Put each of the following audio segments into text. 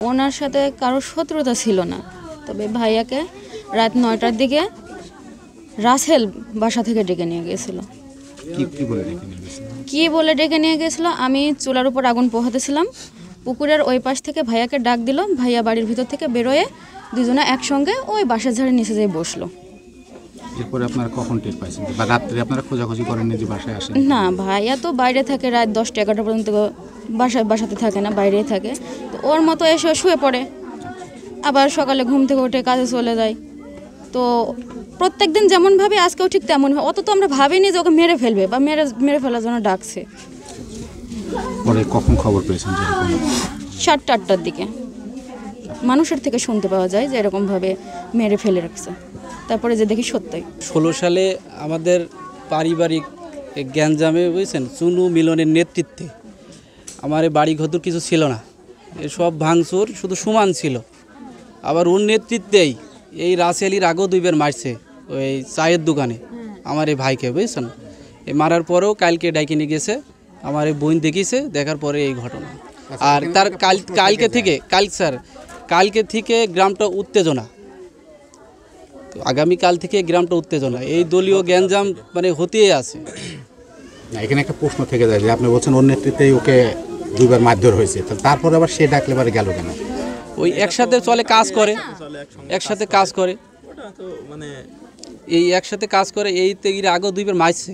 ওনার সাথে কারো শত্রুতা ছিল না, তবে ভাইয়াকে রাত 9টার দিকে রাসেল বাসা থেকে ডেকে নিয়ে গিয়েছিল। কি বলে ডেকে নিয়ে গিয়েছিল? আমি চুলার উপর আগুন পোহাতেছিলাম, পুকুরের ওই পাশ থেকে ভাইয়াকে ডাক দিল। ভাইয়া বাড়ির ভিতর থেকে বেরোয় দুজনে একসঙ্গে ওই বাঁশের ঝাড়ের নিচে যেয়ে বসলো। এরপরে আপনারা কখন টের পাইছেন বা রাত্রে আপনারা খোঁজাখুঁজি করেন যে বাসায় আসেন? না, ভাইয়া তো বাইরে থাকে, রাত 10টা-11টা পর্যন্ত বাসাতে থাকে না, বাইরেই থাকে। তো ওর মতো এসে শুয়ে পড়ে, আবার সকালে ঘুম থেকে উঠে কাজে চলে যায়। তো প্রত্যেক দিন যেমন ভাবে আজকেও ঠিক তেমন। অত তো আমরা ভাবিনি যে ওকে মেরে ফেলবে বা মেরে ফেলার জন্য ডাকছে। পরে কখন খবর পেয়েছেন? 7টা-8টার দিকে মানুষের থেকে শুনতে পাওয়া যায় যে এরকমভাবে মেরে ফেলে রাখছে। তারপরে যে দেখি সত্যই। 16 সালে আমাদের পারিবারিক গ্যাঞ্জামে বুঝছেন চুনু মিলনের নেতৃত্বে আমার বাড়ি ঘর কিছু ছিল না, এসব ভাঙচুর শুধু সুমান ছিল। আবার ওর নেতৃত্বেই এই রাসেলির আগেও 2বার মারছে ওই চায়ের দোকানে আমার এই ভাইকে, বুঝছেন। এই মারার পরেও কালকে ডাইকে নিয়ে গেছে, আমার এই বোন দেখিছে, দেখার পরে এই ঘটনা। আর তার কালকে থেকে গ্রামটা উত্তেজনা, আগামীকাল থেকে গ্রামটা উত্তেজনা, এই দলীয় গ্যাঞ্জাম মানে হতেই আছে। না, এখানে একটা প্রশ্ন থেকে যায় যে আপনি বলছেন ওর নেতৃত্বেই ওকে 2বার মারধর হয়েছে, তারপরে আবার সে ডাকলে বারে গেল কেন? ওই একসাথে চলে কাজ করে, একসাথে কাজ করে, এই একসাথে কাজ করে, এই তেগির আগেও 2বার মারছে,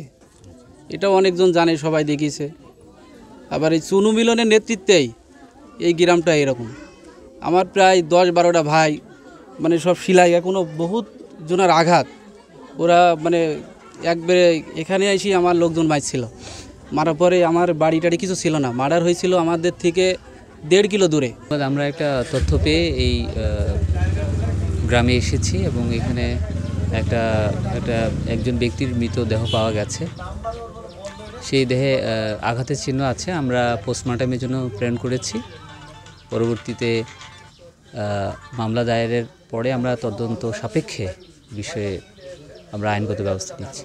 এটাও অনেকজন জানে, সবাই দেখিছে। আবার এই চুনু মিলনের নেতৃত্বেই এই গ্রামটা এরকম। আমার প্রায় 10-12টা ভাই, মানে সব শিলাই, এখনও বহুত জনের আঘাত। ওরা মানে একবারে এখানে এসে আমার লোকজন মারছিল, মারার পরে আমার বাড়ি টাড়ি কিছু ছিল না, মার্ডার হয়েছিল আমাদের থেকে 1.5 কিলো দূরে। আমরা একটা তথ্য পেয়ে এই গ্রামে এসেছি এবং এখানে একজন ব্যক্তির মৃতদেহ পাওয়া গেছে। সেই দেহে আঘাতের চিহ্ন আছে। আমরা পোস্টমর্টমের জন্য প্রেরণ করেছি। পরবর্তীতে মামলা দায়েরের পরে আমরা তদন্ত সাপেক্ষে বিষয়ে আমরা আইনগত ব্যবস্থা নিচ্ছি।